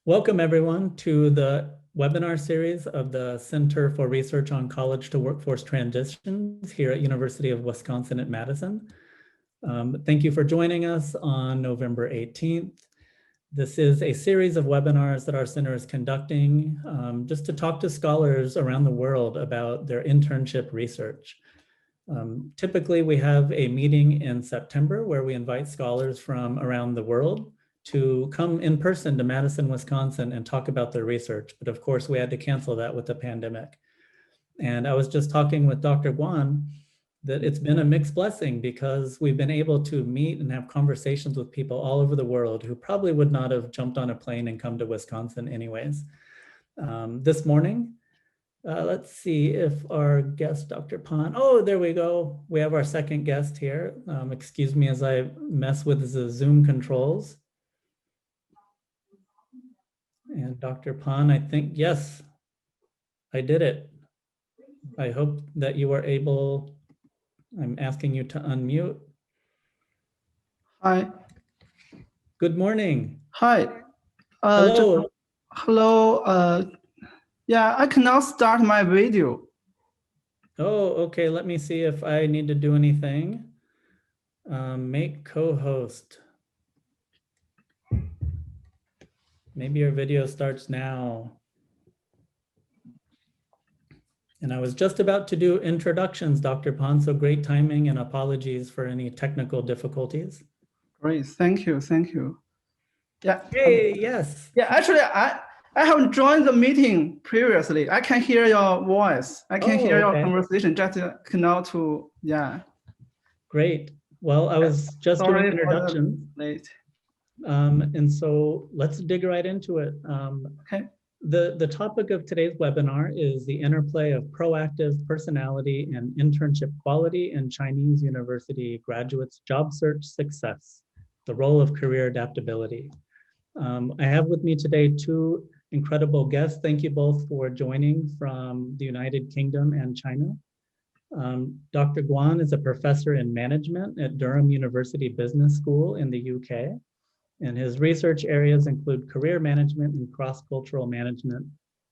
Welcome everyone to the webinar series of the Center for Research on College to Workforce Transitions here at University of Wisconsin at Madison. Thank you for joining us on November 18th. This is a series of webinars that our center is conducting just to talk to scholars around the world about their internship research. Typically, we have a meeting in September where we invite scholars from around the world to come in person to Madison, Wisconsin and talk about their research. But of course, we had to cancel that with the pandemic. And I was just talking with Dr. Guan that it's been a mixed blessing because we've been able to meet and have conversations with people all over the world who probably would not have jumped on a plane and come to Wisconsin anyways. This morning, let's see if our guest, Dr. Pan, oh, there we go. We have our second guest here. Excuse me as I mess with the Zoom controls. And Dr. Pan, I think, yes, I did it. I hope that you are able, I'm asking you to unmute. Hi. Good morning. Hi. Hello. Hello. Yeah, I cannot start my video. Oh, okay. Let me see if I need to do anything. Make co-host. Maybe your video starts now. And I was just about to do introductions, Dr. Pan, so great timing and apologies for any technical difficulties. Great, thank you, thank you. Yeah. Hey, yes. Yeah, actually, I have joined the meeting previously. I can hear your voice. I can hear your conversation. Just cannot to, yeah. Great. Well, I was just doing introduction. And so let's dig right into it. Okay. The topic of today's webinar is the interplay of proactive personality and internship quality in Chinese university graduates' job search success, the role of career adaptability. I have with me today two incredible guests. Thank you both for joining from the United Kingdom and China. Dr. Guan is a professor in management at Durham University Business School in the UK. And his research areas include career management and cross-cultural management.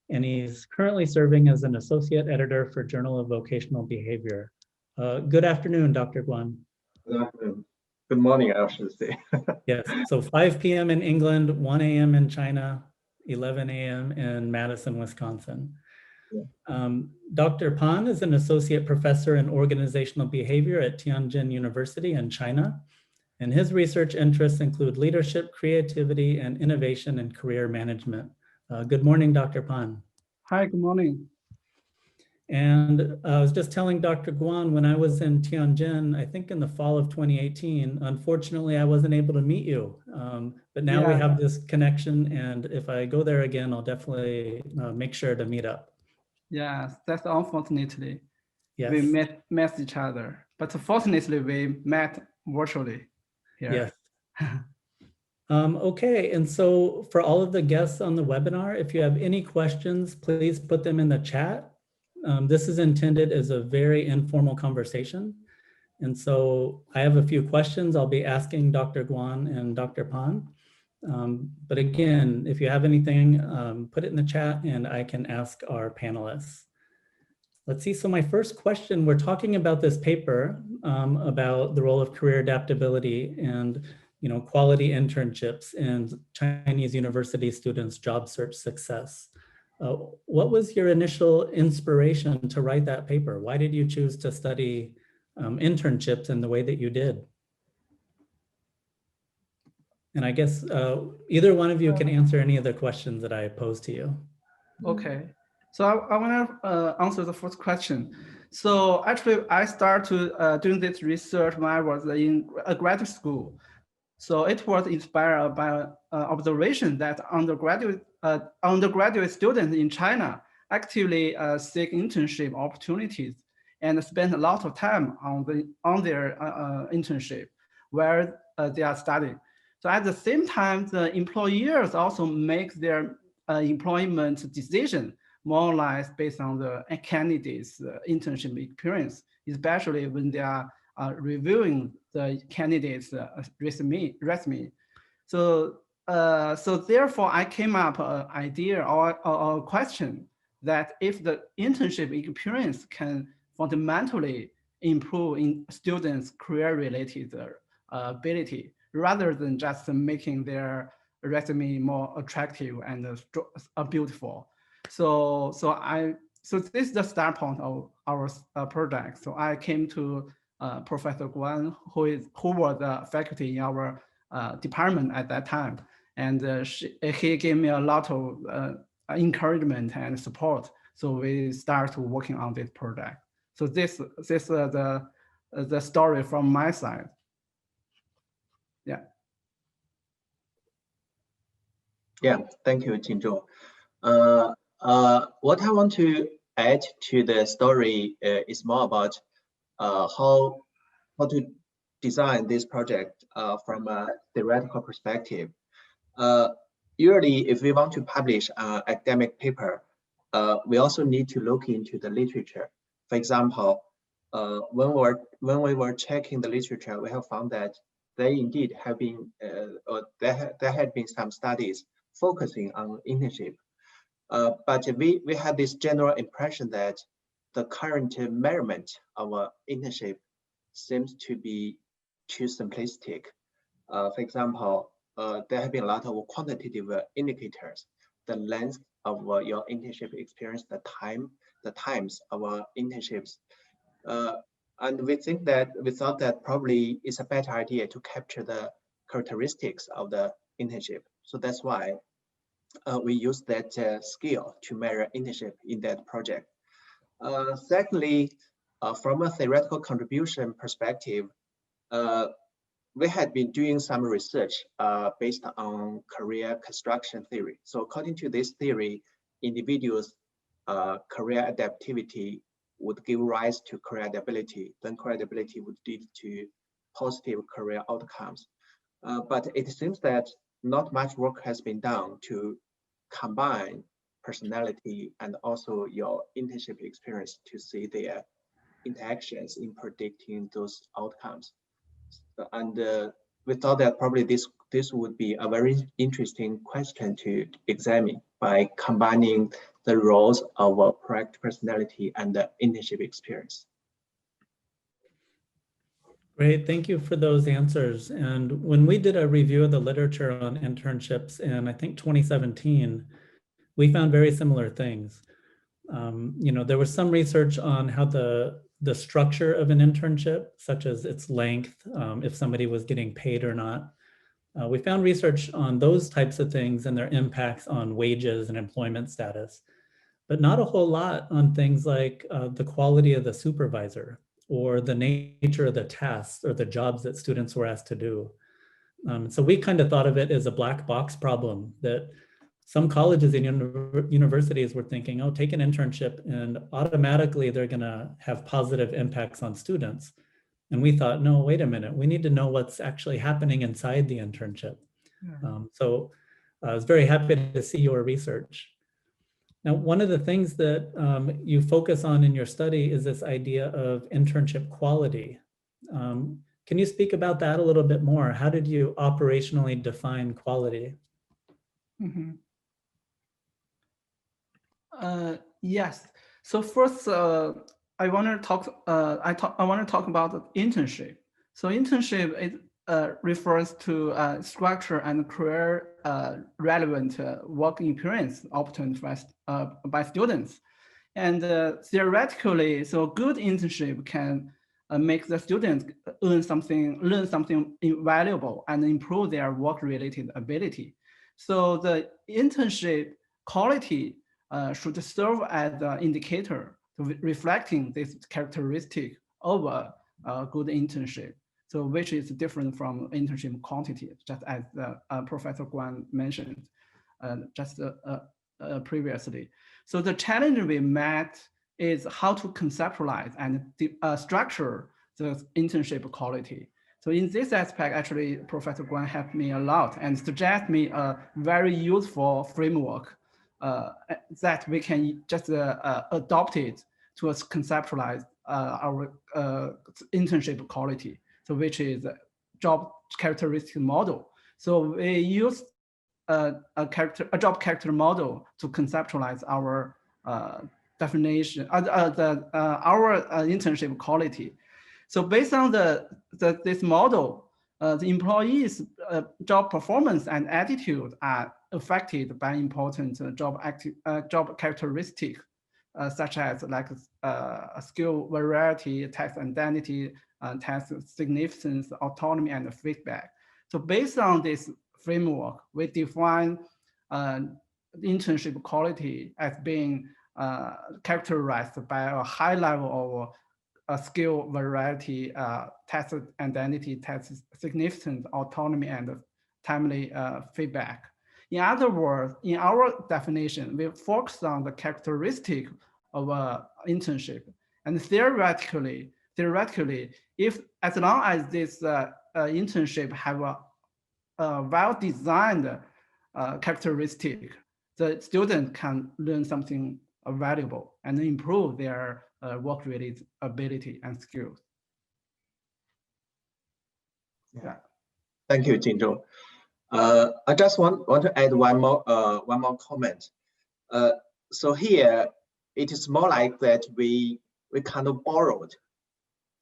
And he's currently serving as an associate editor for Journal of Vocational Behavior. Good afternoon, Dr. Guan. Good afternoon. Good morning, I should say. Yes, so 5 p.m. in England, 1 a.m. in China, 11 a.m. in Madison, Wisconsin. Yeah. Dr. Pan is an associate professor in organizational behavior at Tianjin University in China. And his research interests include leadership, creativity, and innovation in career management. Good morning, Dr. Pan. Hi, good morning. And I was just telling Dr. Guan when I was in Tianjin, I think in the fall of 2018, unfortunately, I wasn't able to meet you. But now we have this connection. And if I go there again, I'll definitely make sure to meet up. Yes, that's unfortunately. Yes. We met each other, but fortunately we met virtually. Here. Yes. Okay, and so for all of the guests on the webinar, if you have any questions, please put them in the chat. This is intended as a very informal conversation. And so I have a few questions I'll be asking Dr. Guan and Dr. Pan. But again, if you have anything, put it in the chat and I can ask our panelists. Let's see, so my first question, we're talking about this paper about the role of career adaptability and quality internships in Chinese university students' job search success. What was your initial inspiration to write that paper? Why did you choose to study internships in the way that you did? And I guess either one of you can answer any of the questions that I posed to you. Okay. So I want to answer the first question. So actually, I started doing this research when I was in a graduate school. So it was inspired by observation that undergraduate students in China actively seek internship opportunities and spend a lot of time on their internship where they are studying. So at the same time, the employers also make their employment decision more or less based on the candidate's internship experience, especially when they are reviewing the candidate's resume. So so therefore, I came up an idea or a question that if the internship experience can fundamentally improve in students' career-related ability, rather than just making their resume more attractive and beautiful. So this is the start point of our project. So I came to Professor Guan, who was the faculty in our department at that time. And he gave me a lot of encouragement and support. So we start working on this project. So this is the story from my side. Yeah. Yeah, thank you, Jingzhou. What I want to add to the story is more about how to design this project from a theoretical perspective. Usually, if we want to publish an academic paper, we also need to look into the literature. For example, when we were checking the literature, we have found that there indeed have been there had been some studies focusing on internship, but we had this general impression that the current measurement of internship seems to be too simplistic. For example, there have been a lot of quantitative indicators, the length of your internship experience, the times of internships. And we thought that probably it's a better idea to capture the characteristics of the internship. So that's why we use that skill to measure internship in that project. Secondly, from a theoretical contribution perspective, we had been doing some research based on career construction theory. So according to this theory, individuals' career adaptivity would give rise to career adaptability. Then career adaptability would lead to positive career outcomes. But it seems that not much work has been done to combine personality and also your internship experience to see their interactions in predicting those outcomes. And we thought that probably this would be a very interesting question to examine by combining the roles of a proactive personality and the internship experience. Great, thank you for those answers. And when we did a review of the literature on internships in, I think, 2017, we found very similar things. There was some research on how the structure of an internship, such as its length, if somebody was getting paid or not. We found research on those types of things and their impacts on wages and employment status, but not a whole lot on things like the quality of the supervisor or the nature of the tasks or the jobs that students were asked to do. So we kind of thought of it as a black box problem that some colleges and universities were thinking, oh, take an internship and automatically they're going to have positive impacts on students. And we thought, no, wait a minute, we need to know what's actually happening inside the internship. Yeah. So I was very happy to see your research. Now, one of the things that you focus on in your study is this idea of internship quality. Can you speak about that a little bit more? How did you operationally define quality? Mm-hmm. Yes. So first, I want to talk. I want to talk about internship. So internship refers to structure and career relevant work experience obtained by students. And theoretically, so good internship can make the students learn something invaluable and improve their work-related ability. So the internship quality should serve as an indicator reflecting this characteristic of a good internship. So which is different from internship quantity, just as Professor Guan mentioned just previously. So the challenge we met is how to conceptualize and structure the internship quality. So in this aspect, actually, Professor Guan helped me a lot and suggested me a very useful framework that we can just adopt it to conceptualize our internship quality. So which is job characteristic model. So we use a job character model to conceptualize our definition, our internship quality. So based on this model, the employees' job performance and attitude are affected by important job characteristics, such as like skill variety, task identity, task significance, autonomy, and feedback. So based on this framework, we define internship quality as being characterized by a high level of skill variety, task identity, task significance, autonomy, and timely feedback. In other words, in our definition, we focus on the characteristic of an internship. And theoretically, if as long as this internship have a well-designed characteristic, the student can learn something valuable and improve their work-related ability and skills. Yeah. Thank you, Jingzhou. I just want to add one more comment. So here it is more like that we kind of borrowed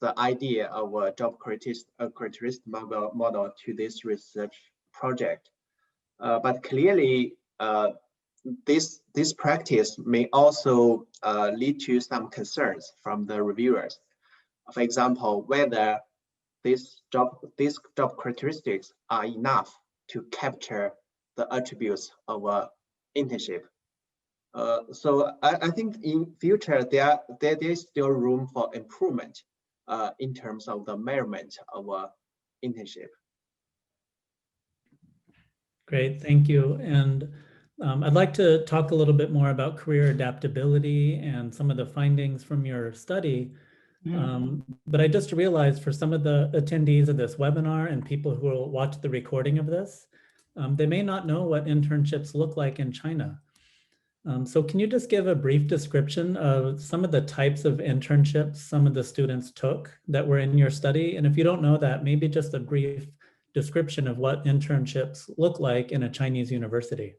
the idea of a job characteristic model to this research project, but clearly this practice may also lead to some concerns from the reviewers. For example, whether these job characteristics are enough to capture the attributes of an internship. So I think in future there is still room for improvement in terms of the measurement of an internship. Great, thank you. And I'd like to talk a little bit more about career adaptability and some of the findings from your study. But I just realized for some of the attendees of this webinar and people who will watch the recording of this, they may not know what internships look like in China. So can you just give a brief description of some of the types of internships some of the students took that were in your study? And if you don't know that, maybe just a brief description of what internships look like in a Chinese university.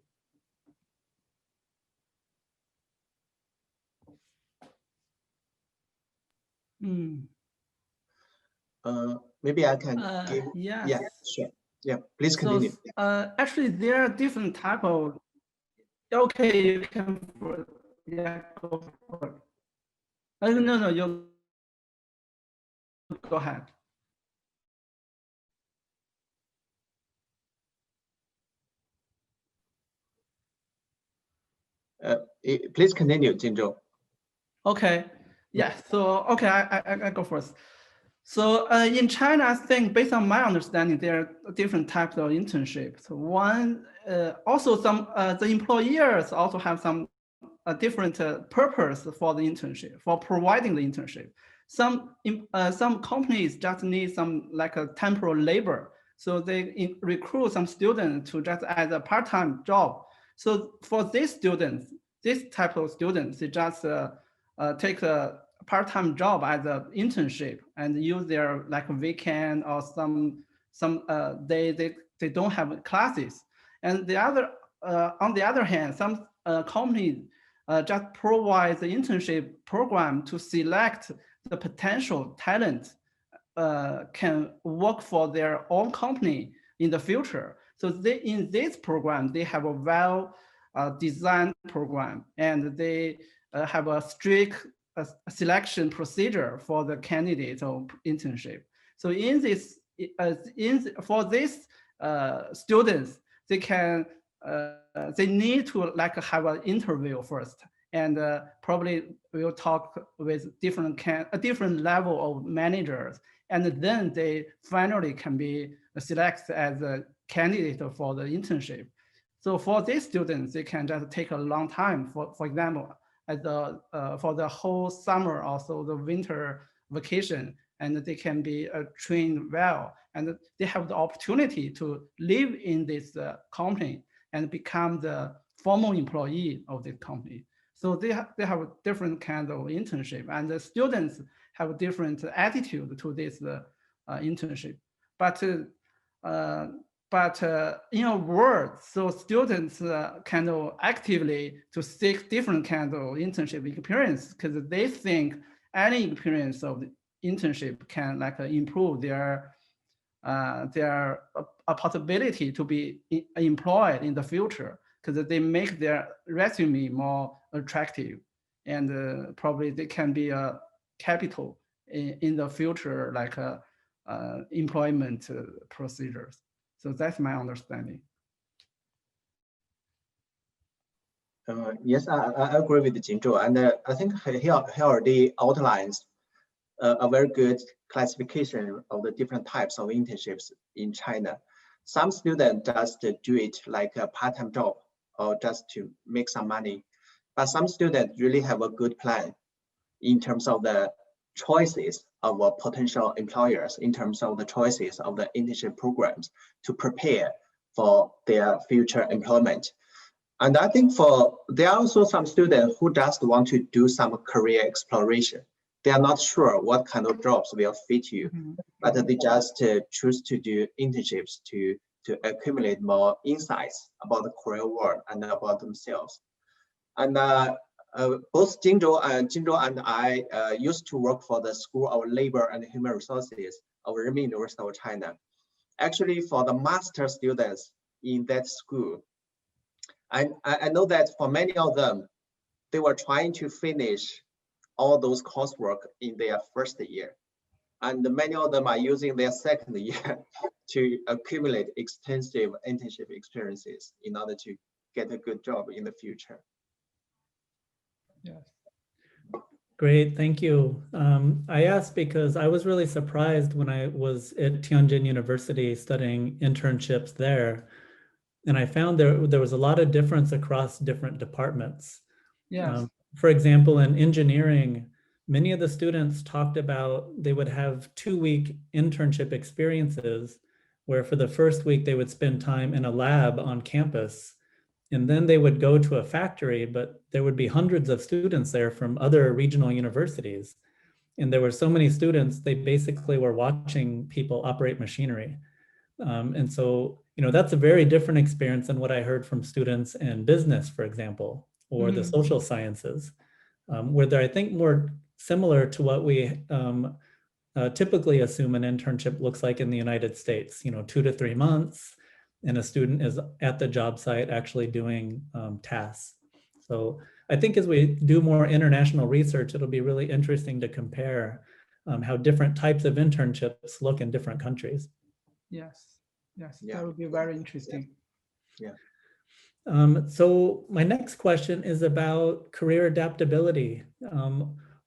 Maybe I can give. Yes. Yeah, sure. Yeah, please continue. So, actually, there are different type of. Okay, you can. Yeah, go for it. No, you go ahead. Please continue, Jingzhou. Okay. Yeah. So okay, I go first. So in China, I think based on my understanding, there are different types of internships. One, also some the employers also have some different purpose for the internship, for providing the internship. Some companies just need some like a temporary labor, so they recruit some students to just as a part-time job. So for these students, this type of students, they just take a part-time job as an internship and use their like weekend or some day they don't have classes. And the other on the other hand, some companies just provide the internship program to select the potential talent can work for their own company in the future. So they in this program they have a well designed program, and they have a strict selection procedure for the candidate of internship. So in this, for these students, they can they need to like have an interview first, and probably we'll talk with a different level of managers, and then they finally can be selected as a candidate for the internship. So for these students, they can just take a long time. For example, at the for the whole summer, also the winter vacation, and they can be trained well, and they have the opportunity to live in this company and become the formal employee of this company. So they have a different kind of internship, and the students have a different attitude to this internship. But but in a word, so students kind of actively to seek different kinds of internship experience because they think any experience of the internship can like improve their possibility to be employed in the future because they make their resume more attractive, and probably they can be a capital in the future, like employment procedures. So that's my understanding. Yes, I agree with Jingzhou, and I think he already outlines a very good classification of the different types of internships in China. Some students just do it like a part-time job or just to make some money, but some students really have a good plan in terms of the choices of potential employers, in terms of the choices of the internship programs to prepare for their future employment. And I think there are also some students who just want to do some career exploration. They are not sure what kind of jobs will fit you, but they just choose to do internships to accumulate more insights about the career world and about themselves. And both Jingzhou and I used to work for the School of Labor and Human Resources of Renmin University of China. Actually, for the master students in that school, I know that for many of them, they were trying to finish all those coursework in their first year. And many of them are using their second year to accumulate extensive internship experiences in order to get a good job in the future. Yes. Great, thank you. I asked because I was really surprised when I was at Tianjin University studying internships there. And I found there was a lot of difference across different departments. Yes. For example, in engineering, many of the students talked about they would have 2-week internship experiences where for the first week they would spend time in a lab on campus, and then they would go to a factory, but there would be hundreds of students there from other regional universities. And there were so many students, they basically were watching people operate machinery. And so, that's a very different experience than what I heard from students in business, for example, or the social sciences, where they're, I think, more similar to what we typically assume an internship looks like in the United States, 2 to 3 months, and a student is at the job site actually doing tasks. So I think as we do more international research, it'll be really interesting to compare how different types of internships look in different countries. Yes. Yes. Yeah. That would be very interesting. Yeah. So my next question is about career adaptability.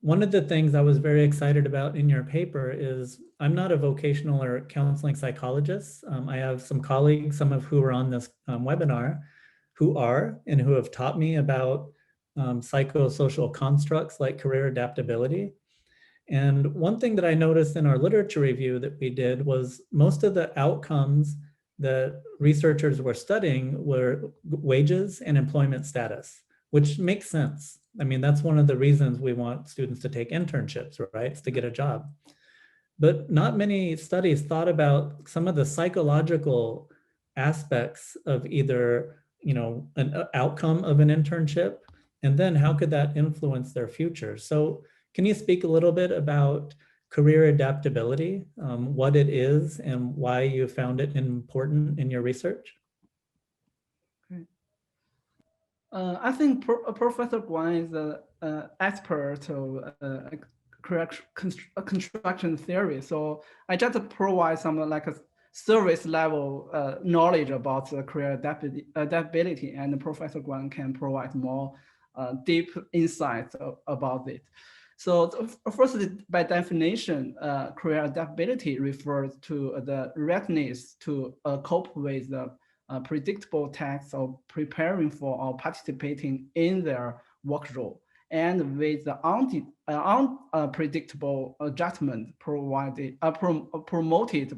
One of the things I was very excited about in your paper is I'm not a vocational or counseling psychologist. I have some colleagues, some of who are on this webinar, who are and who have taught me about psychosocial constructs like career adaptability. And one thing that I noticed in our literature review that we did was most of the outcomes that researchers were studying were wages and employment status, which makes sense. I mean, that's one of the reasons we want students to take internships, right? It's to get a job. But not many studies thought about some of the psychological aspects of either, an outcome of an internship, and then how could that influence their future? So can you speak a little bit about career adaptability, what it is and why you found it important in your research? I think Professor Guan is an expert of construction theory. So I just provide some like a service level knowledge about the career adaptability, and Professor Guan can provide more deep insights about it. So firstly, by definition, career adaptability refers to the readiness to cope with the predictable tasks of preparing for or participating in their work role, and with the unpredictable adjustment promoted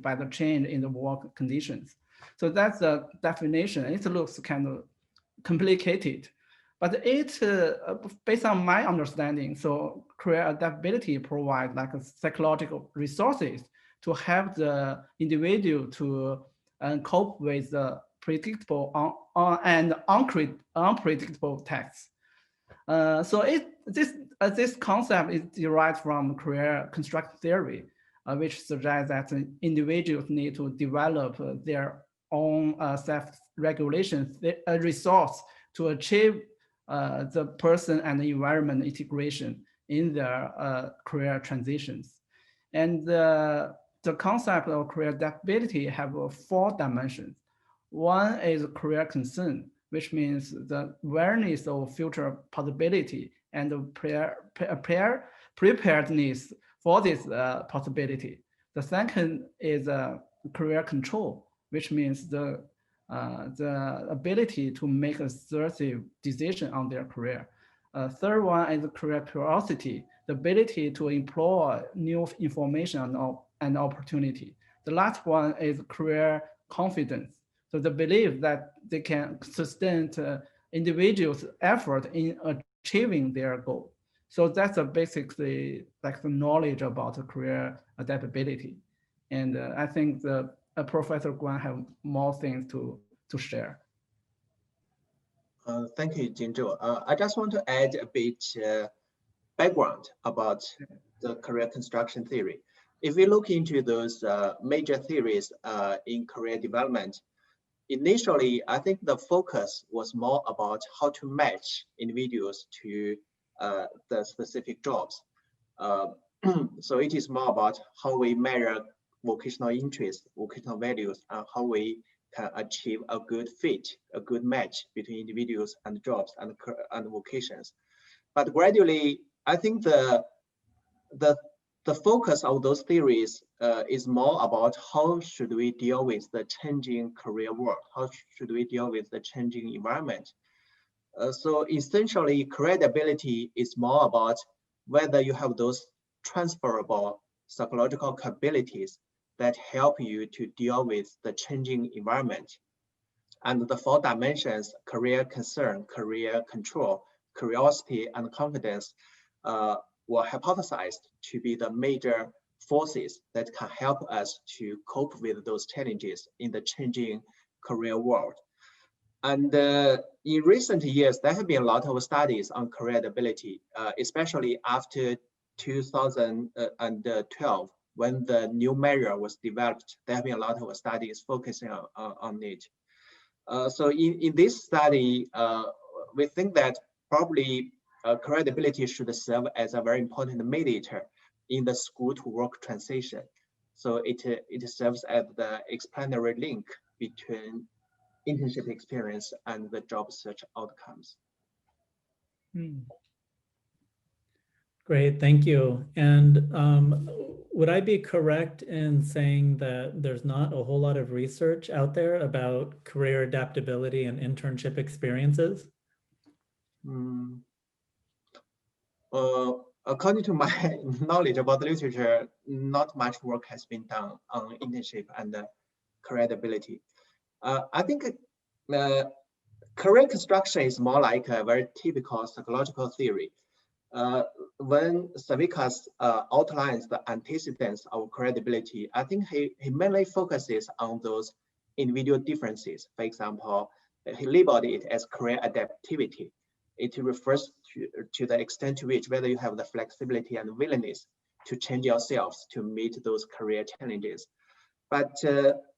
by the change in the work conditions. So that's the definition. It looks kind of complicated, but it, based on my understanding, so career adaptability provides like a psychological resources to help the individual to and cope with the predictable and unpredictable tasks. So this concept is derived from career construct theory, which suggests that individuals need to develop their own self-regulation resource to achieve the person and environment integration in their career transitions. And the concept of career adaptability have 4 dimensions. One is career concern, which means the awareness of future possibility and preparedness for this possibility. The second is career control, which means the ability to make assertive decision on their career. Third one is career curiosity, the ability to employ new information and opportunity. The last one is career confidence. So the belief that they can sustain individuals' effort in achieving their goal. So that's basically like the knowledge about the career adaptability. And I think Professor Guan have more things to share. Thank you, Jingzhou. I just want to add a bit background about the career construction theory. If we look into those major theories in career development, initially, I think the focus was more about how to match individuals to the specific jobs. So it is more about how we measure vocational interests, vocational values, and how we can achieve a good fit, a good match between individuals and jobs and vocations. But gradually, I think the focus of those theories is more about how should we deal with the changing career world, how should we deal with the changing environment. So essentially, career adaptability is more about whether you have those transferable psychological capabilities that help you to deal with the changing environment. And the 4 dimensions, career concern, career control, curiosity, and confidence, were hypothesized to be the major forces that can help us to cope with those challenges in the changing career world. And in recent years, there have been a lot of studies on career adaptability, especially after 2012, when the new measure was developed. There have been a lot of studies focusing on it. So in this study, we think that probably career adaptability should serve as a very important mediator in the school to work transition. So it serves as the explanatory link between internship experience and the job search outcomes. Great, thank you. And would I be correct in saying that there's not a whole lot of research out there about career adaptability and internship experiences? According to my knowledge about the literature, not much work has been done on internship and career adaptability. I think career construction is more like a very typical psychological theory. When Savikas outlines the antecedents of career adaptability, I think he mainly focuses on those individual differences. For example, he labeled it as career adaptivity. It refers to the extent to which whether you have the flexibility and willingness to change yourselves to meet those career challenges. But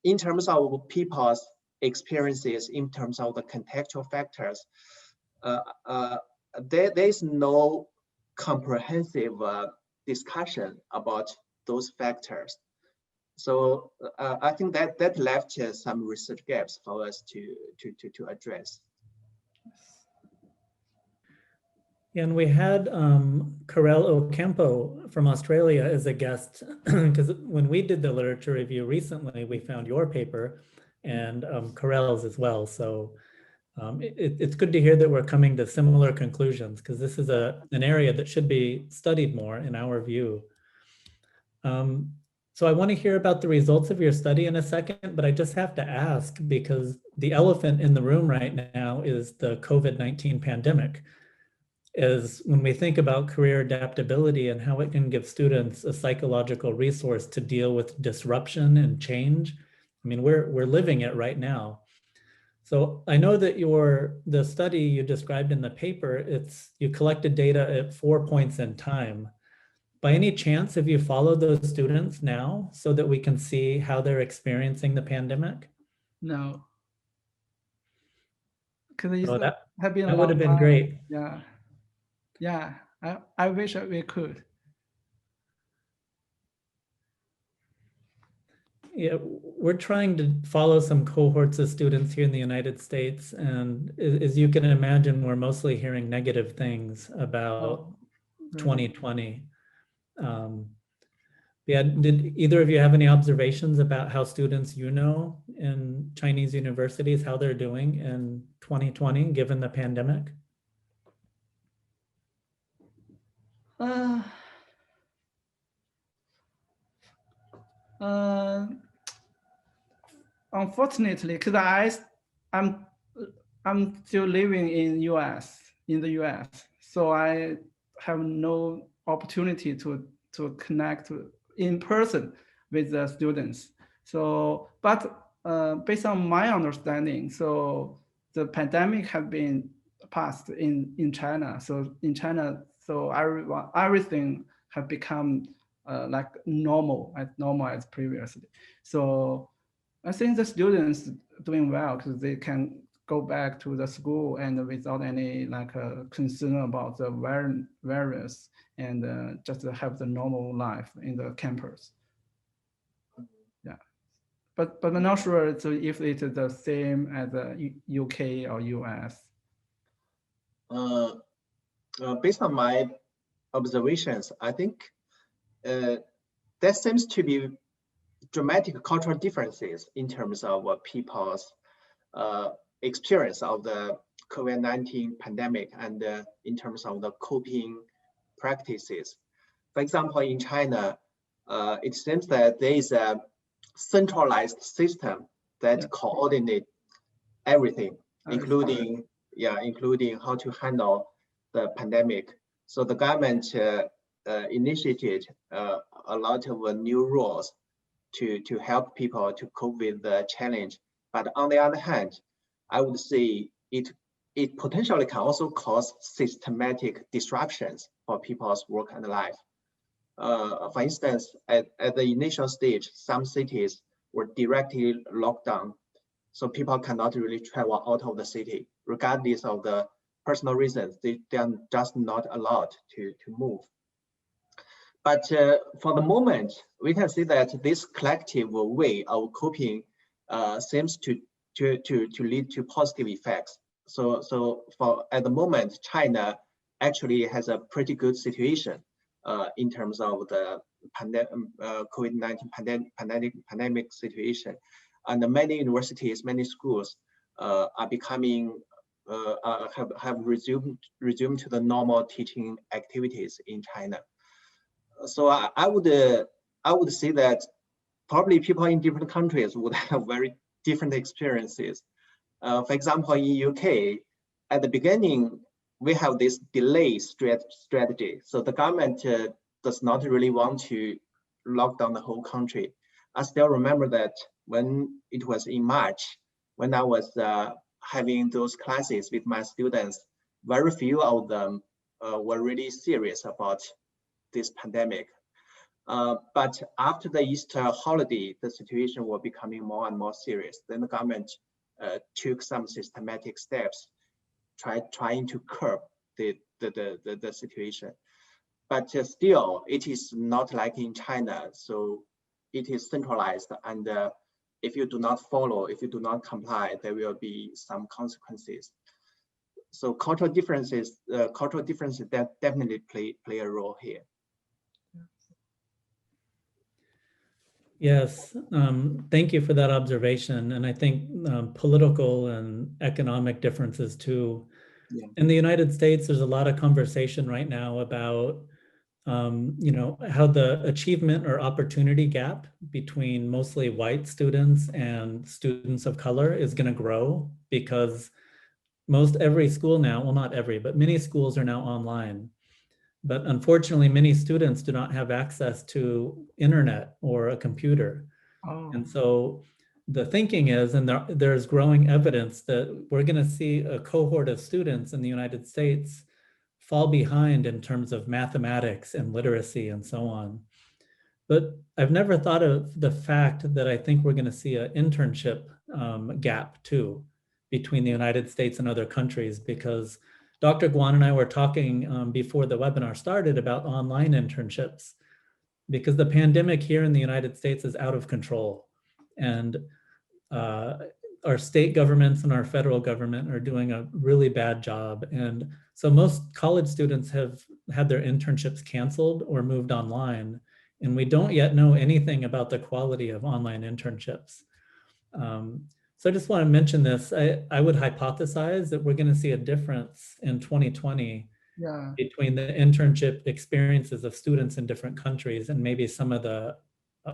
in terms of people's experiences, in terms of the contextual factors, there is no comprehensive discussion about those factors. So I think that left some research gaps for us to address. And we had Karel Ocampo from Australia as a guest, because when we did the literature review recently, we found your paper and Karel's as well. So it's good to hear that we're coming to similar conclusions, because this is an area that should be studied more in our view. So I want to hear about the results of your study in a second, but I just have to ask, because the elephant in the room right now is the COVID-19 pandemic. Is when we think about career adaptability and how it can give students a psychological resource to deal with disruption and change, I mean, we're living it right now. So I know that the study you described in the paper, you collected data at 4 points in time. By any chance, have you followed those students now so that we can see how they're experiencing the pandemic? No. Because it Oh, that have been a would long have been time. great. Yeah. Yeah. I wish we could. Yeah, we're trying to follow some cohorts of students here in the United States. And as you can imagine, we're mostly hearing negative things about Oh, really? 2020. Yeah, did either of you have any observations about how students in Chinese universities, how they're doing in 2020, given the pandemic? Uh, uh, Unfortunately, because I'm still living in the US, so I have no opportunity to connect in person with the students. So, but based on my understanding, so the pandemic have been passed in China. So in China, so everything have become like normal as previously. So I think the students doing well because they can go back to the school and without any concern about the virus and just have the normal life in the campus. Yeah, but I'm not sure if it is the same as the UK or US. Based on my observations, I think there seems to be dramatic cultural differences in terms of people's experience of the COVID-19 pandemic and in terms of the coping practices. For example, in China, it seems that there is a centralized system that coordinates everything, including how to handle the pandemic. So the government initiated a lot of new rules to help people to cope with the challenge. But on the other hand, I would say it potentially can also cause systematic disruptions for people's work and life. For instance, at the initial stage, some cities were directly locked down, so people cannot really travel out of the city, regardless of the personal reasons. They are just not allowed to move. But for the moment, we can see that this collective way of coping seems to lead to positive effects. So at the moment, China actually has a pretty good situation in terms of the COVID-19 pandemic situation, and many universities, many schools are becoming have resumed to the normal teaching activities in China. So I would say that probably people in different countries would have very different experiences. For example, in UK, at the beginning, we have this delay strategy. So the government does not really want to lock down the whole country. I still remember that when it was in March, when I was having those classes with my students, very few of them were really serious about this pandemic. But after the Easter holiday, the situation was becoming more and more serious. Then the government took some systematic steps, trying to curb the situation. But still, it is not like in China. So it is centralized, and if you do not follow, if you do not comply, there will be some consequences. So cultural differences that definitely play a role here. Yes, thank you for that observation. And I think political and economic differences too. Yeah. In the United States, there's a lot of conversation right now about how the achievement or opportunity gap between mostly white students and students of color is going to grow because every school now, well, not every, but many schools are now online. But unfortunately, many students do not have access to internet or a computer. Oh. And so the thinking is, and there's growing evidence that we're going to see a cohort of students in the United States fall behind in terms of mathematics and literacy and so on. But I've never thought of the fact that I think we're going to see an internship gap too between the United States and other countries, because Dr. Guan and I were talking before the webinar started about online internships, because the pandemic here in the United States is out of control. And our state governments and our federal government are doing a really bad job. And so most college students have had their internships canceled or moved online. And we don't yet know anything about the quality of online internships. So I just want to mention this. I would hypothesize that we're going to see a difference in 2020 between the internship experiences of students in different countries and maybe some of the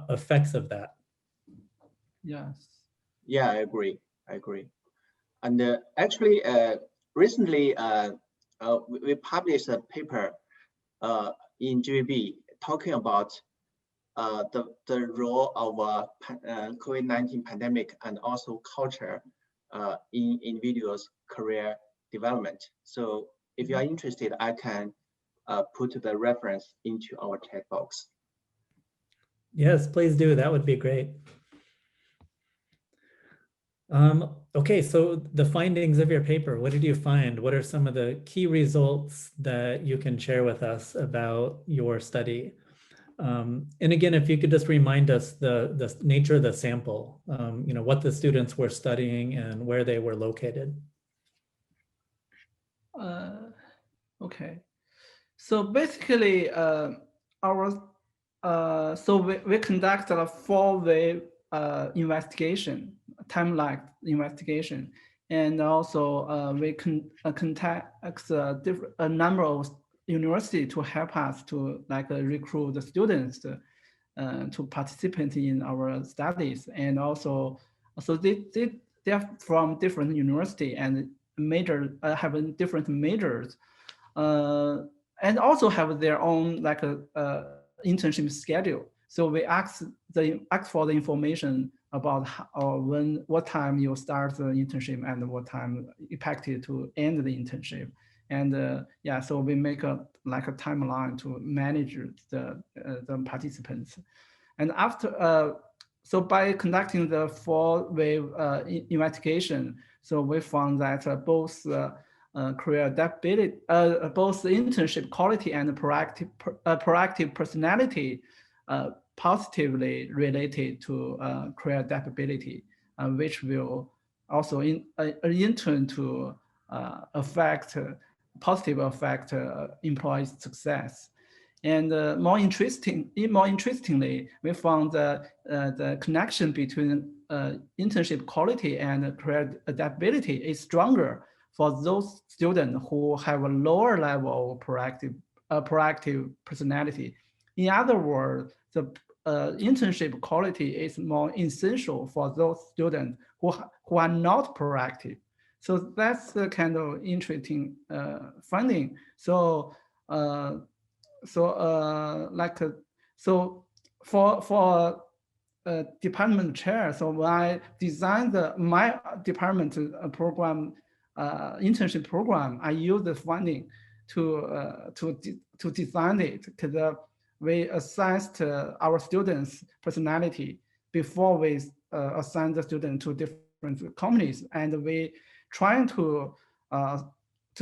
effects of that. Yes. Yeah, I agree. And actually, recently, we published a paper in GVB talking about the role of COVID-19 pandemic and also culture in individuals' career development. So if you are interested, I can put the reference into our chat box. Yes, please do. That would be great. Okay, so the findings of your paper, what did you find? What are some of the key results that you can share with us about your study? And again, if you could just remind us the nature of the sample, what the students were studying and where they were located. Okay. So basically, we conducted a 4-way investigation, timeline investigation, and also we contact a number of universities to help us to recruit the students to participate in our studies, and also so they are from different university and have different majors. And also have their own internship schedule. So we ask for the information about what time you start the internship and what time expected to end the internship. And so we make a timeline to manage the participants. And after so by conducting the 4-way investigation, so we found that both career adaptability, both the internship quality and proactive personality positively related to career adaptability, which will also in turn to positive affect employees' success. And more interestingly, we found the connection between internship quality and career adaptability is stronger for those students who have a lower level of proactive personality. In other words, the internship quality is more essential for those students who are not proactive. So that's the kind of interesting finding. So for department chair, so when I designed my department program, internship program, I use the funding to design it, because we assessed our students' personality before we assign the student to different companies, and we trying to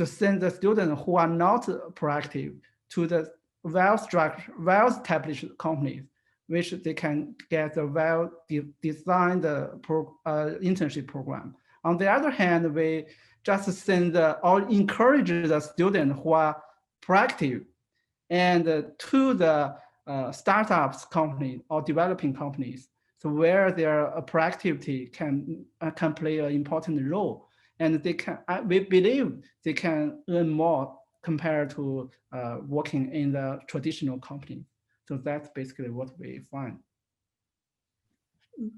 send the students who are not proactive to the well-established companies, which they can get a well-designed internship program. On the other hand, we just send or encourage the students who are proactive and to the startups company or developing companies, so where their proactivity can play an important role, and we believe they can earn more compared to working in the traditional company. So that's basically what we find.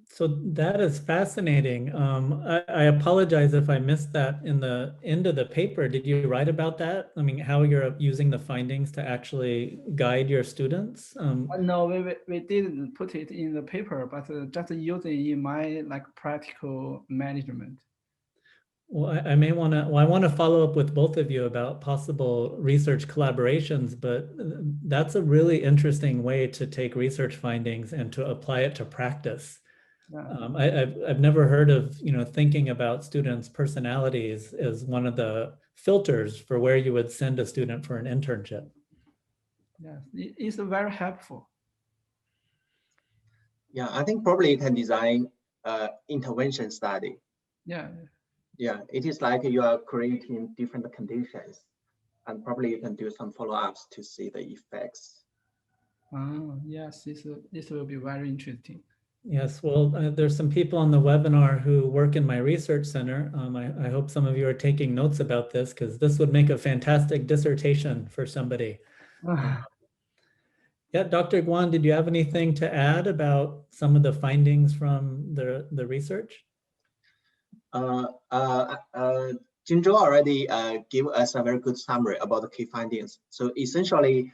So that is fascinating. I apologize if I missed that in the end of the paper. Did you write about that? I mean, how you're using the findings to actually guide your students? No, we didn't put it in the paper, but just use it in my like practical management. Well, I may want to, well, I want to follow up with both of you about possible research collaborations, but that's a really interesting way to take research findings and to apply it to practice. Yeah. I've never heard of, thinking about students' personalities as one of the filters for where you would send a student for an internship. Yes, it's very helpful. Yeah, I think probably you can design intervention study. Yeah. Yeah, it is like you are creating different conditions, and probably you can do some follow-ups to see the effects. Oh, yes, this will be very interesting. Yes, well, there's some people on the webinar who work in my research center. I hope some of you are taking notes about this because this would make a fantastic dissertation for somebody. Yeah, Dr. Guan, did you have anything to add about some of the findings from the research? Jingzhou already gave us a very good summary about the key findings. So essentially,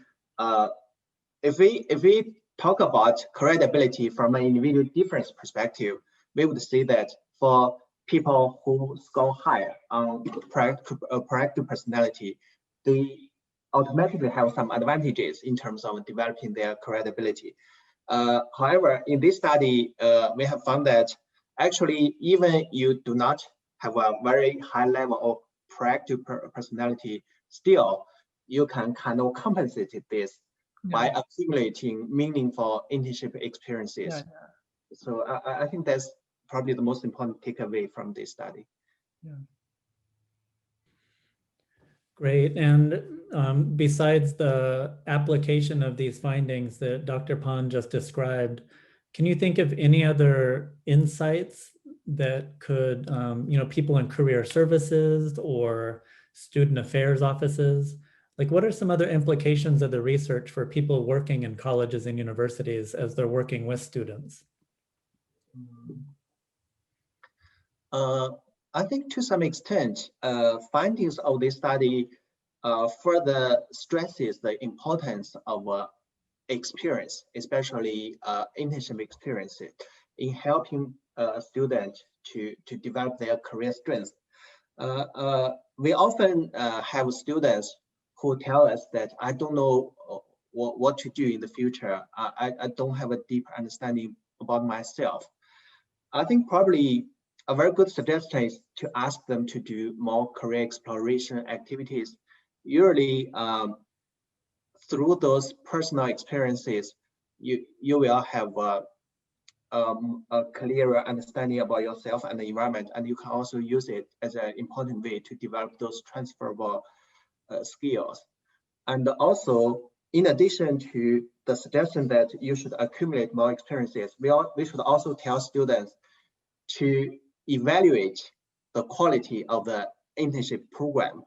if we talk about credibility from an individual difference perspective, we would say that for people who score higher on proactive personality, they automatically have some advantages in terms of developing their credibility. However, in this study, we have found that actually, even you do not have a very high level of proactive personality, still you can kind of compensate this by accumulating meaningful internship experiences. Yeah. So I think that's probably the most important takeaway from this study. Yeah. Great. And besides the application of these findings that Dr. Pan just described, can you think of any other insights that could, people in career services or student affairs offices, like what are some other implications of the research for people working in colleges and universities as they're working with students? I think to some extent, findings of this study further stresses the importance of experience, especially internship experiences, in helping students to develop their career strengths. We often have students who tell us that I don't know what to do in the future. I don't have a deep understanding about myself. I think probably a very good suggestion is to ask them to do more career exploration activities. Usually, through those personal experiences, you will have a clearer understanding about yourself and the environment, and you can also use it as an important way to develop those transferable skills. And also, in addition to the suggestion that you should accumulate more experiences, we should also tell students to evaluate the quality of the internship program.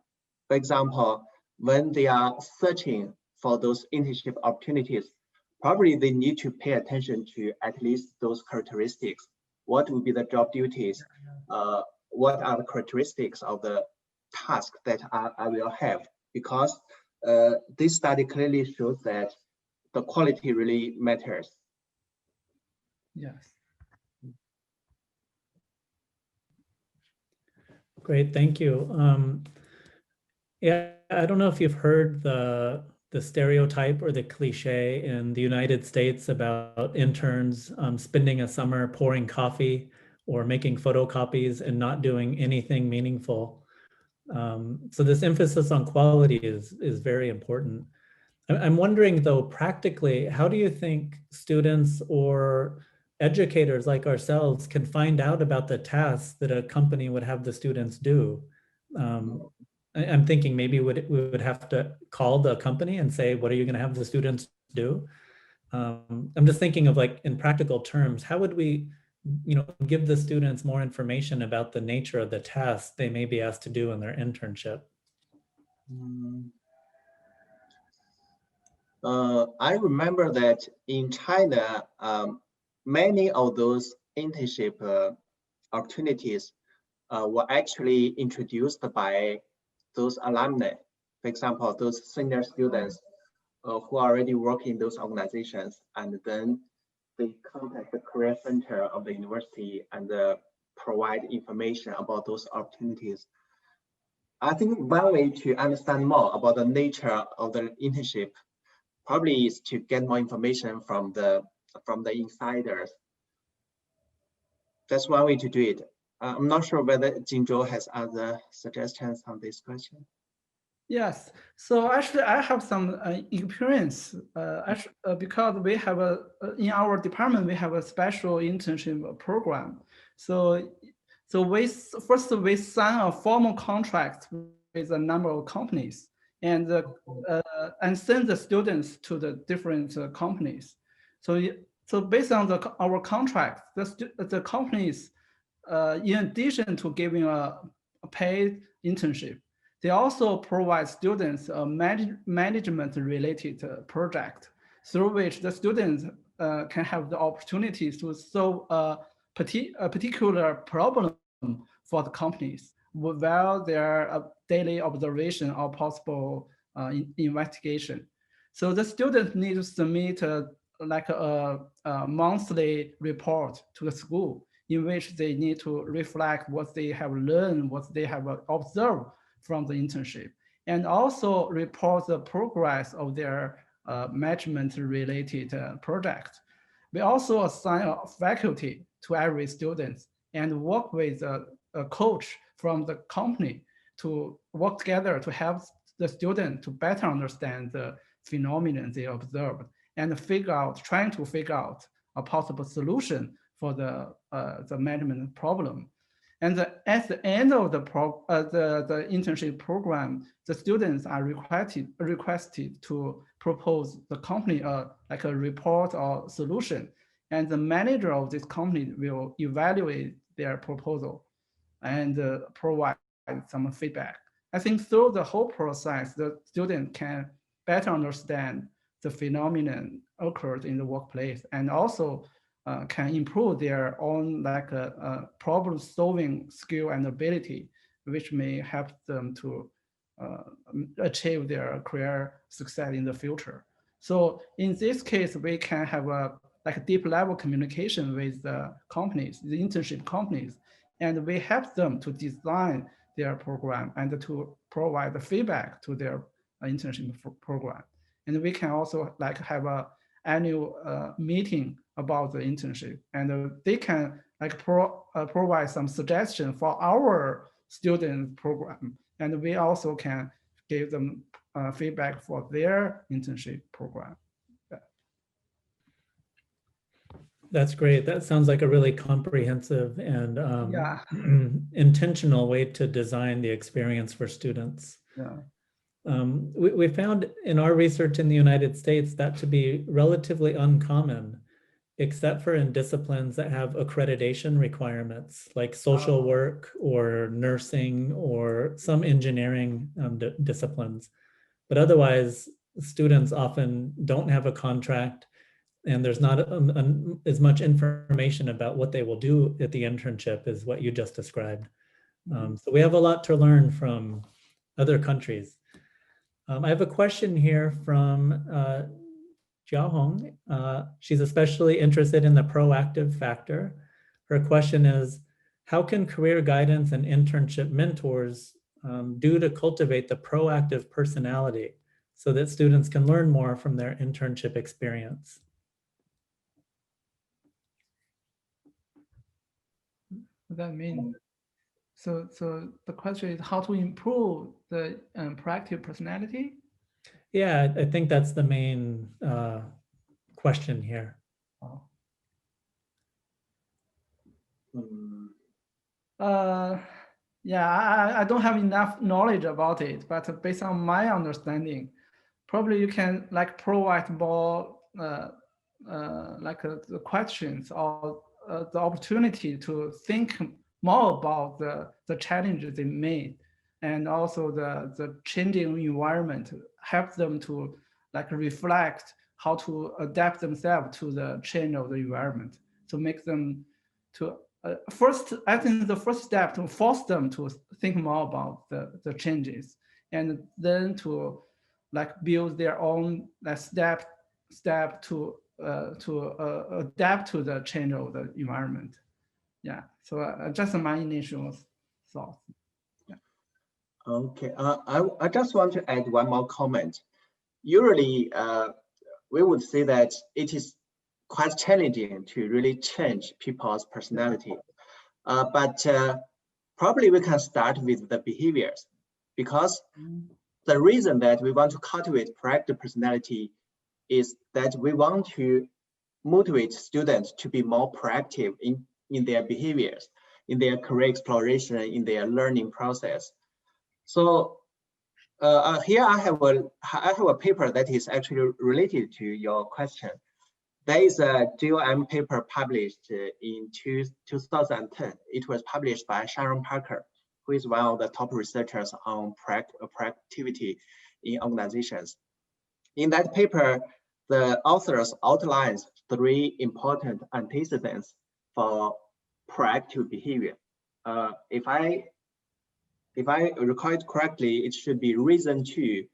For example, when they are searching for those internship opportunities, probably they need to pay attention to at least those characteristics. What will be the job duties? What are the characteristics of the task that I will have? Because this study clearly shows that the quality really matters. Yes. Great, thank you. Yeah, I don't know if you've heard the stereotype or the cliche in the United States about interns spending a summer pouring coffee or making photocopies and not doing anything meaningful. So this emphasis on quality is very important. I'm wondering though, practically, how do you think students or educators like ourselves can find out about the tasks that a company would have the students do? I'm thinking maybe we would have to call the company and say, what are you going to have the students do? I'm just thinking of like in practical terms, how would we, give the students more information about the nature of the tasks they may be asked to do in their internship? I remember that in China, many of those internship opportunities were actually introduced by those alumni. For example, those senior students who already work in those organizations, and then they contact the career center of the university and provide information about those opportunities. I think one way to understand more about the nature of the internship probably is to get more information from the insiders. That's one way to do it. I'm not sure whether Jingzhou has other suggestions on this question. Yes, so actually I have some experience because we have in our department, we have a special internship program. So we sign a formal contract with a number of companies and send the students to the different companies. So based on our contract, the companies, in addition to giving a paid internship, they also provide students a management-related project through which the students can have the opportunities to solve a particular problem for the companies while their daily observation or possible investigation. So the students need to submit like a monthly report to the school in which they need to reflect what they have learned, what they have observed from the internship, and also report the progress of their management-related project. We also assign a faculty to every student and work with a coach from the company to work together to help the student to better understand the phenomenon they observed and trying to figure out a possible solution for the management problem. And at the end of the internship program, the students are requested to propose the company like a report or solution, and the manager of this company will evaluate their proposal and provide some feedback. I think through the whole process, the student can better understand the phenomenon occurred in the workplace and also can improve their own like problem-solving skill and ability, which may help them to achieve their career success in the future. So in this case, we can have a like deep level communication with the companies, the internship companies, and we help them to design their program and to provide the feedback to their internship program. And we can also like have a annual meeting about the internship, and they can like provide some suggestion for our student program, and we also can give them feedback for their internship program. That's great. That sounds like a really comprehensive and intentional way to design the experience for students. Yeah. We found in our research in the United States that to be relatively uncommon, except for in disciplines that have accreditation requirements like social work or nursing or some engineering disciplines. But otherwise, students often don't have a contract, and there's not as much information about what they will do at the internship as what you just described. So we have a lot to learn from other countries. I have a question here from Jiao Hong. She's especially interested in the proactive factor. Her question is, how can career guidance and internship mentors do to cultivate the proactive personality so that students can learn more from their internship experience? What does that mean? So the question is how to improve the proactive personality? Yeah, I think that's the main question here. Oh. Yeah, I don't have enough knowledge about it, but based on my understanding, probably you can like provide more like the questions or the opportunity to think more about the challenges they made, and also the changing environment, help them to like reflect how to adapt themselves to the change of the environment, to make them first, I think the first step to force them to think more about the changes, and then to like build their own step to adapt to the change of the environment. Yeah, so just my initial thoughts. Yeah. Okay, I just want to add one more comment. Usually, we would say that it is quite challenging to really change people's personality. But probably we can start with the behaviors, because the reason that we want to cultivate proactive personality is that we want to motivate students to be more proactive in their behaviors, in their career exploration, in their learning process. So here I have a paper that is actually related to your question. There is a GOM paper published in 2010. It was published by Sharon Parker, who is one of the top researchers on proactivity in organizations. In that paper, the authors outlines 3 important antecedents for proactive behavior. If I recall it correctly, it should be reason to,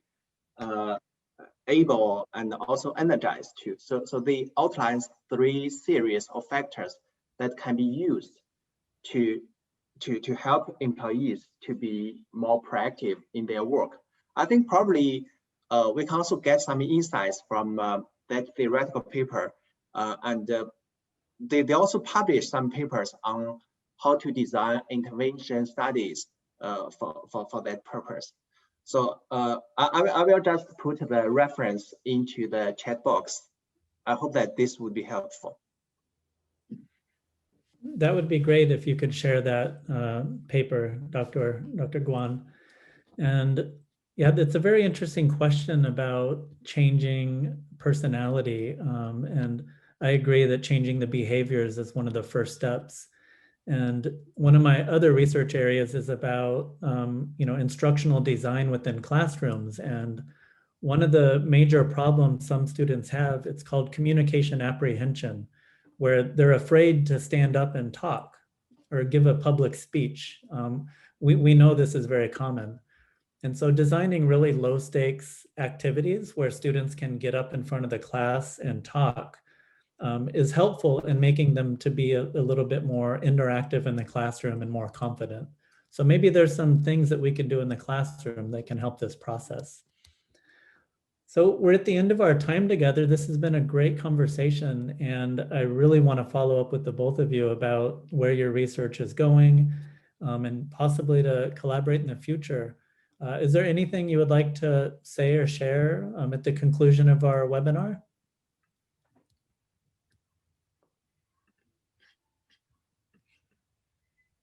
able, and also energized to. So they outlines 3 series of factors that can be used to help employees to be more proactive in their work. I think probably we can also get some insights from that theoretical paper, and they also published some papers on how to design intervention studies for that purpose. So I will just put the reference into the chat box. I hope that this would be helpful. That would be great if you could share that paper, Dr. Guan. And yeah, it's a very interesting question about changing personality. And I agree that changing the behaviors is one of the first steps. And one of my other research areas is about instructional design within classrooms. And one of the major problems some students have, it's called communication apprehension, where they're afraid to stand up and talk or give a public speech. We know this is very common. And so designing really low stakes activities where students can get up in front of the class and talk is helpful in making them to be a little bit more interactive in the classroom and more confident. So maybe there's some things that we can do in the classroom that can help this process. So we're at the end of our time together. This has been a great conversation, and I really want to follow up with the both of you about where your research is going and possibly to collaborate in the future. Is there anything you would like to say or share at the conclusion of our webinar?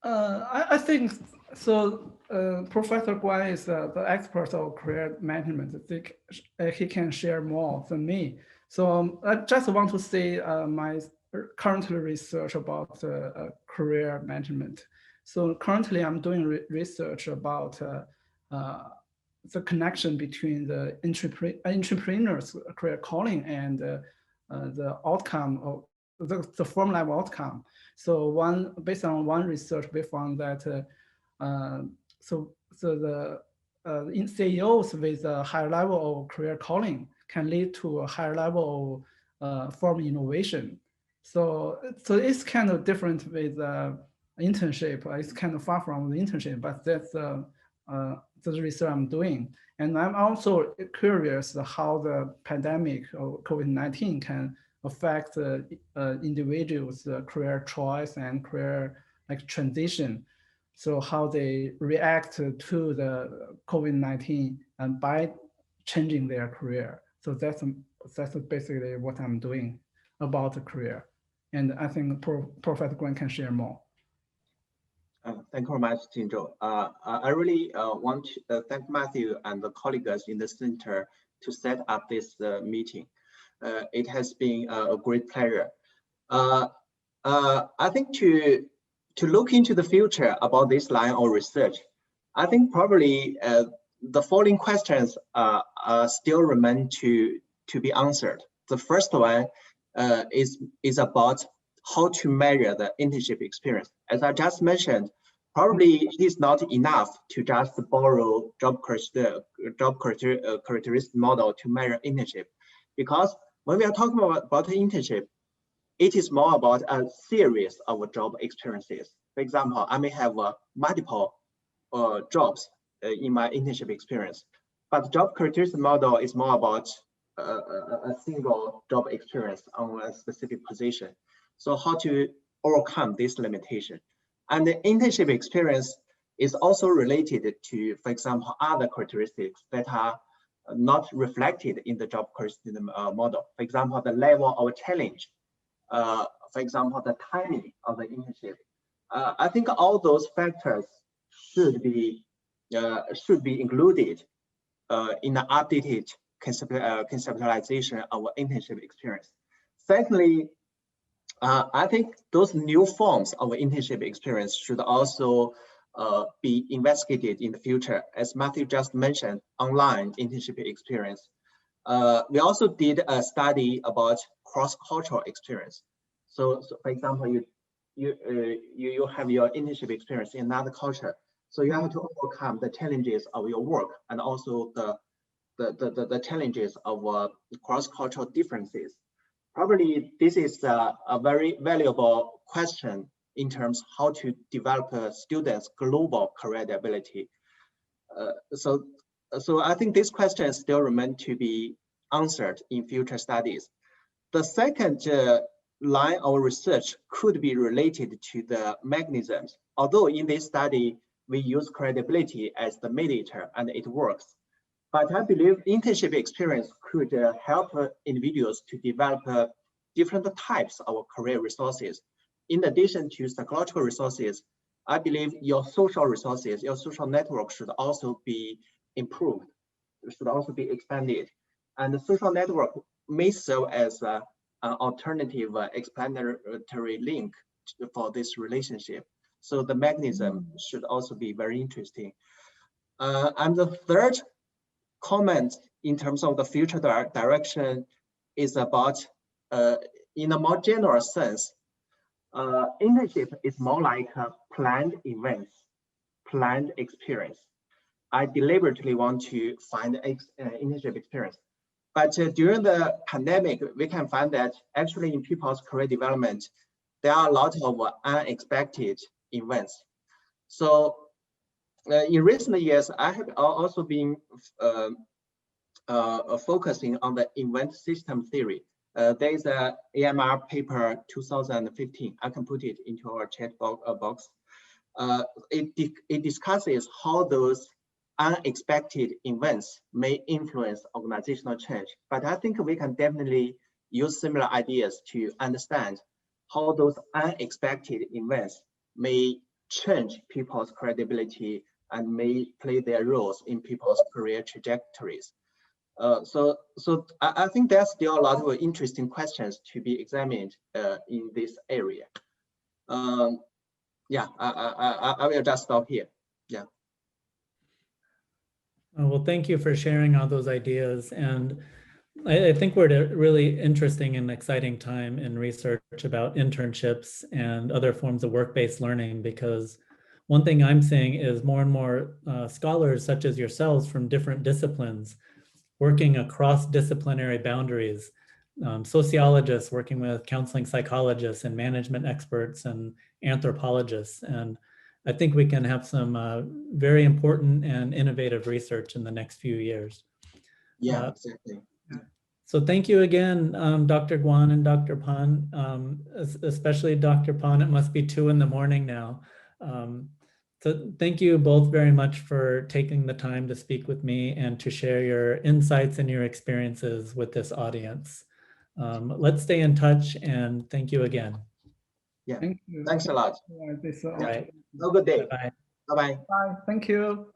I think so. Professor Guan is the expert of career management. I think he can share more than me. So I just want to say my current research about career management. So currently I'm doing research about the connection between the entrepreneur's career calling and the outcome of the firm level outcome. So based on one research, we found that the CEOs with a higher level of career calling can lead to a higher level of firm innovation. So it's kind of different with internship. It's kind of far from the internship, but that's the research I'm doing. And I'm also curious how the pandemic of COVID-19 can affect individuals' career choice and career transition. So how they react to the COVID-19 and by changing their career. So that's basically what I'm doing about the career. And I think Professor Guan can share more. Thank you very much, Jingzhou. I really want to thank Matthew and the colleagues in the center to set up this meeting. It has been a great pleasure. I think to look into the future about this line of research, I think probably the following questions still remain to be answered. The first one is about how to measure the internship experience. As I just mentioned, probably it is not enough to just borrow job characteristic model to measure internship, because when we are talking about internship, it is more about a series of job experiences. For example, I may have multiple jobs in my internship experience, but job characteristic model is more about a single job experience on a specific position. So how to overcome this limitation? And the internship experience is also related to, for example, other characteristics that are not reflected in the job characteristic model. For example, the level of challenge. For example, the timing of the internship. I think all those factors should be included in the updated conceptualization of internship experience. Secondly, I think those new forms of internship experience should also be investigated in the future. As Matthew just mentioned, online internship experience. We also did a study about cross-cultural experience. So for example, you have your internship experience in another culture. So you have to overcome the challenges of your work and also the challenges of cross-cultural differences. Probably this is a very valuable question in terms of how to develop students' global career ability. So I think this question still remains to be answered in future studies. The second line of research could be related to the mechanisms. Although in this study, we use credibility as the mediator and it works. But I believe internship experience could help individuals to develop different types of career resources. In addition to psychological resources, I believe your social resources, your social network should also be improved, should also be expanded. And the social network may serve as an alternative explanatory link for this relationship. So the mechanism should also be very interesting. And the third comment in terms of the future direction is about, in a more general sense, internship is more like a planned events, planned experience. I deliberately want to find internship experience. But during the pandemic, we can find that actually in people's career development, there are a lot of unexpected events. So in recent years, I have also been focusing on the event system theory. There is a AMR paper 2015. I can put it into our chat box. It discusses how those unexpected events may influence organizational change. But I think we can definitely use similar ideas to understand how those unexpected events may change people's credibility and may play their roles in people's career trajectories. So I think there's still a lot of interesting questions to be examined in this area. Yeah, I will just stop here. Yeah. Well, thank you for sharing all those ideas. And I think we're at a really interesting and exciting time in research about internships and other forms of work-based learning, because one thing I'm seeing is more and more scholars such as yourselves from different disciplines working across disciplinary boundaries, sociologists working with counseling psychologists and management experts and anthropologists. And I think we can have some very important and innovative research in the next few years. Yeah, exactly. So thank you again, Dr. Guan and Dr. Pan, especially Dr. Pan. It must be 2 in the morning now. So thank you both very much for taking the time to speak with me and to share your insights and your experiences with this audience. Let's stay in touch, and thank you again. Yeah, thank you. Thanks a lot. All right. Have a good day. Bye-bye. Bye-bye. Bye. Thank you.